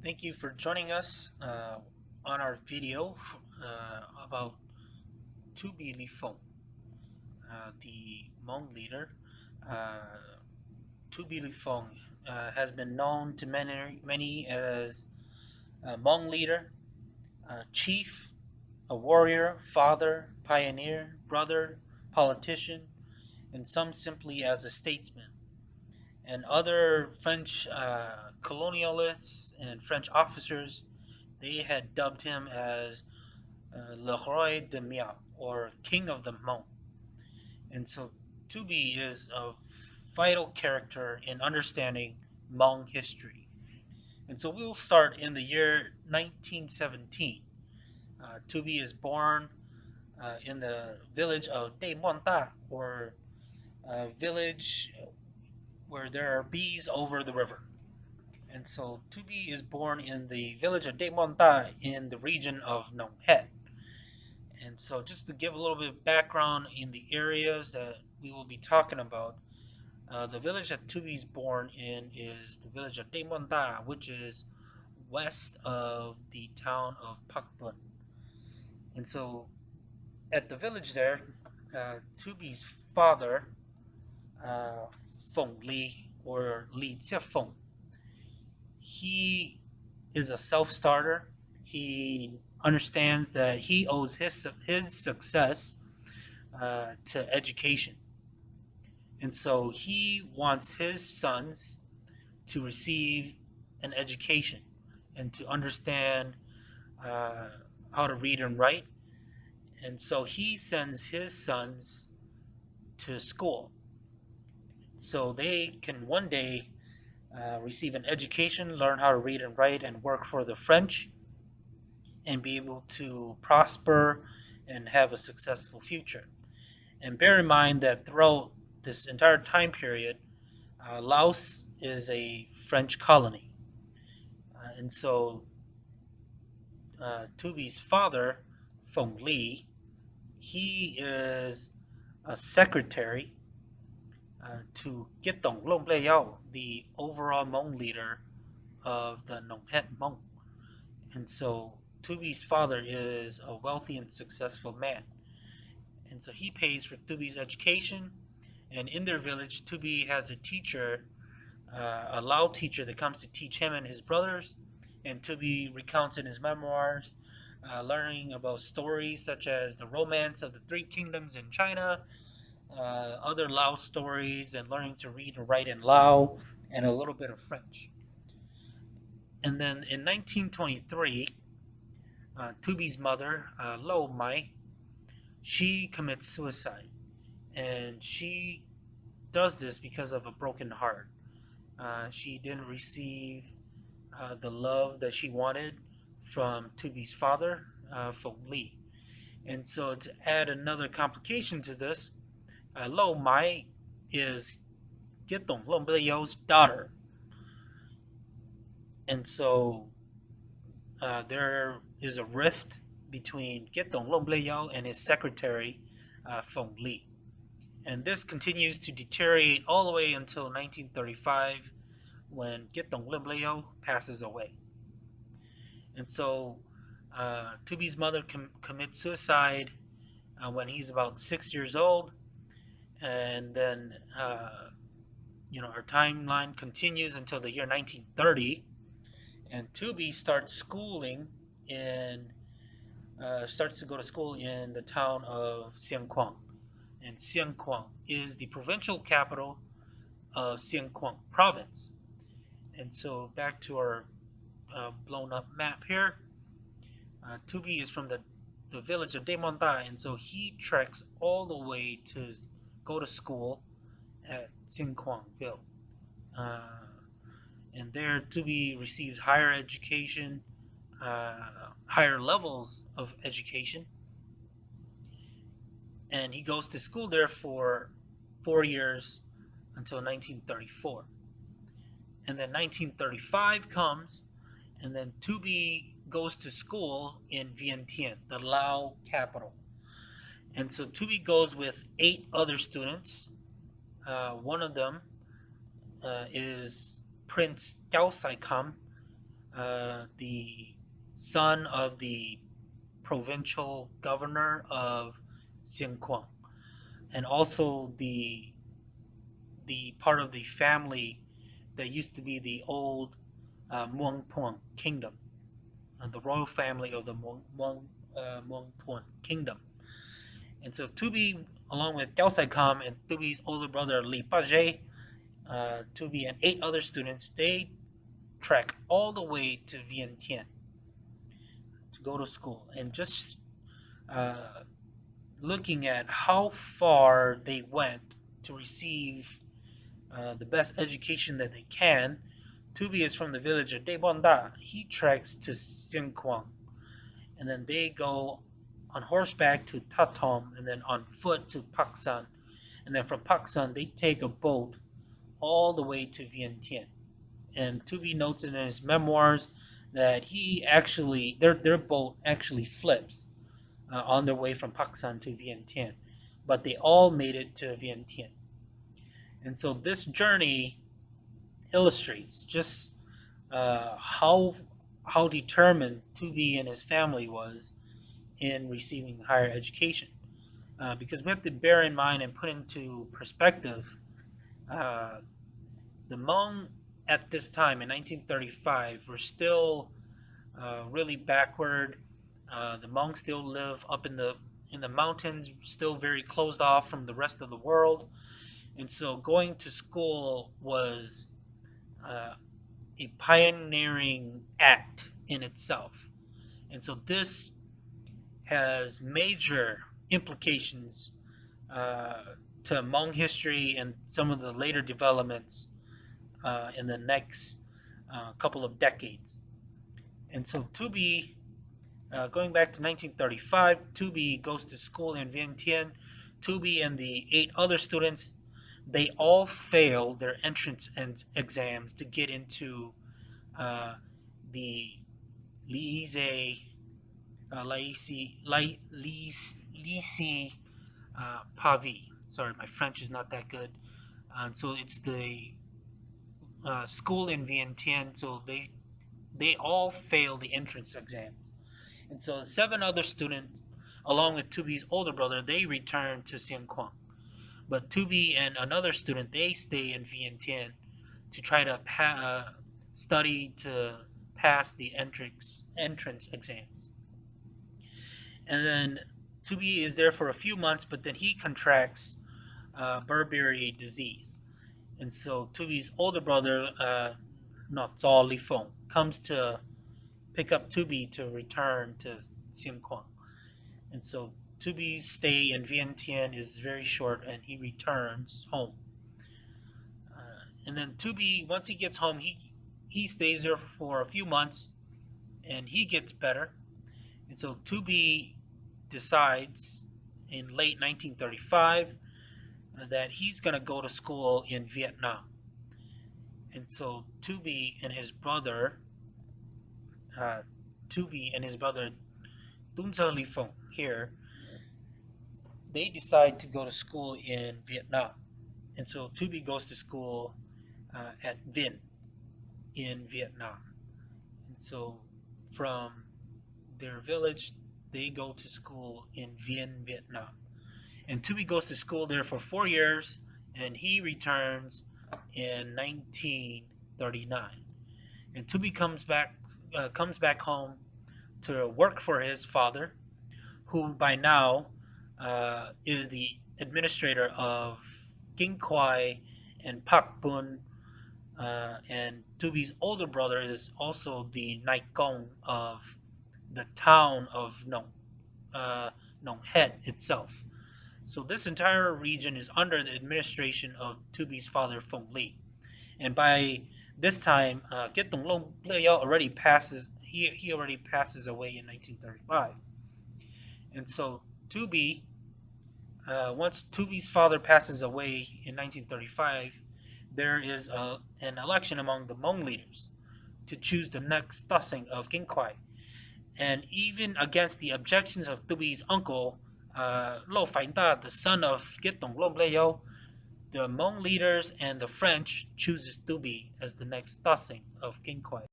Thank you for joining us on our video about Touby Lyfoung, the Hmong leader. Uh, Touby Lyfoung has been known to many as a Hmong leader, chief, a warrior, father, pioneer, brother, politician, and some simply as a statesman. And other French colonialists and French officers, they had dubbed him as Le Roi de Mia, or King of the Hmong. And so Touby is a vital character in understanding Hmong history. And so we'll start in the year 1917. Touby is born in the village of De Monta, or a village where there are bees over the river. And so Touby is born in the village of De Monta in the region of Nong Het. And so, just to give a little bit of background in the areas that we will be talking about, the village that Touby's born in is the village of Daemonda, which is west of the town of Pakbun. And so, at the village there, Touby's father, Feng Li, or Li Jiefeng, he is a self-starter. He understands that he owes his success to education. And so he wants his sons to receive an education and to understand uh, how to read and write. And so he sends his sons to school so they can one day receive an education, learn how to read and write, and work for the French, and be able to prosper and have a successful future. And bear in mind that throughout this entire time period, Laos is a French colony. And so Touby's father, Feng Li, he is a secretary to Kitong Lombleyao, the overall Hmong leader of the Nonghet Hmong. And so Touby's father is a wealthy and successful man. And so he pays for Touby's education. And in their village, Touby has a teacher, a Lao teacher that comes to teach him and his brothers. And Touby recounts in his memoirs, learning about stories such as the romance of the Three Kingdoms in China, other Lao stories, and learning to read and write in Lao, and a little bit of French. And then in 1923, Touby's mother, Lo Mai, she commits suicide. And she does this because of a broken heart. She didn't receive the love that she wanted from Touby's father, Feng Li. And so, to add another complication to this, Lo Mai is Gitong Lombeyo's daughter. And so, there is a rift between Gitong Lombeyo and his secretary, Feng Li. And this continues to deteriorate all the way until 1935 when Gitong Lombeyo passes away. And so Touby's mother commits suicide when he's about 6 years old, and then our timeline continues until the year 1930, and Touby starts to go to school in the town of Xianquang, and Xianquang is the provincial capital of Xianquang province. And so back to our blown up map here. Touby is from the village of Demontai, and so he treks all the way to go to school at Xinquangville. Uh, and there, Touby receives higher education, higher levels of education, and he goes to school there for 4 years until 1934. And then 1935 comes, and then Touby goes to school in Vientiane, the Lao capital. And so Touby goes with 8 other students. One of them is Prince Gao Saikam, the son of the provincial governor of Xianquang, and also the part of the family that used to be the old Muangpuang kingdom, the royal family of the Muangpuang kingdom. And so Touby, along with Gao Saikam and Touby's older brother Li Pazhe, Touby and 8 other students, they trek all the way to Vientiane to go to school. And just uh, looking at how far they went to receive the best education that they can, Touby is from the village of Debonda. He treks to Xinquang, and then they go on horseback to Tatom, and then on foot to Paksan, and then from Paksan they take a boat all the way to Vientiane. And Touby notes in his memoirs that he actually their boat actually flips on their way from Paksan to Vientiane, but they all made it to Vientiane. And so this journey illustrates just how determined Touby and his family was in receiving higher education. Because we have to bear in mind and put into perspective uh, the Hmong at this time in 1935 were still really backward. The Hmong still live up in the mountains, still very closed off from the rest of the world, and so going to school was uh, a pioneering act in itself. And so this has major implications uh, to Hmong history and some of the later developments in the next couple of decades. And so Touby, going back to 1935, Touby goes to school in Vientiane. Touby and the 8 other students, they all fail their entrance exams to get into uh, the Lycée, Lycée Pavis. Sorry, my French is not that good. So it's the school in Vientiane. So they all fail the entrance exams, and so 7 other students, along with Touby's older brother, they return to Xianquan. But Touby and another student, they stay in Vientiane to try to study to pass the entrance exams. And then Touby is there for a few months, but then he contracts Burberry disease. And so Touby's older brother, not Touby Lyfoung, comes to pick up Touby to return to Xianquan. And so Touby's stay in Vientiane is very short, and he returns home. And then Touby, once he gets home, he stays there for a few months, and he gets better. And so Touby decides in late 1935 that he's going to go to school in Vietnam. And so Touby and his brother, uh, Touby and his brother Tunza Lyfoung here, they decide to go to school in Vietnam. And so Touby goes to school at Vinh in Vietnam. And so from their village, they go to school in Vinh, Vietnam. And Touby goes to school there for 4 years, and he returns in 1939. And Touby comes back home to work for his father, who by now is the administrator of Kinh Quai and Pak Bun, and Touby's older brother is also the Nai Gong of the town of Nong Het itself. So this entire region is under the administration of Touby's father, Feng Li. And by this time, Get Dong Long already passes. He already passes away in 1935. And so Touby, once Touby's father passes away in 1935, there is an election among the Hmong leaders to choose the next Tussing of Kinh Quai. And even against the objections of Touby's uncle, Lo Phai Da, the son of Get Dong Lo Leo, the Hmong leaders and the French chooses Touby as the next Tussing of Kinh Quai.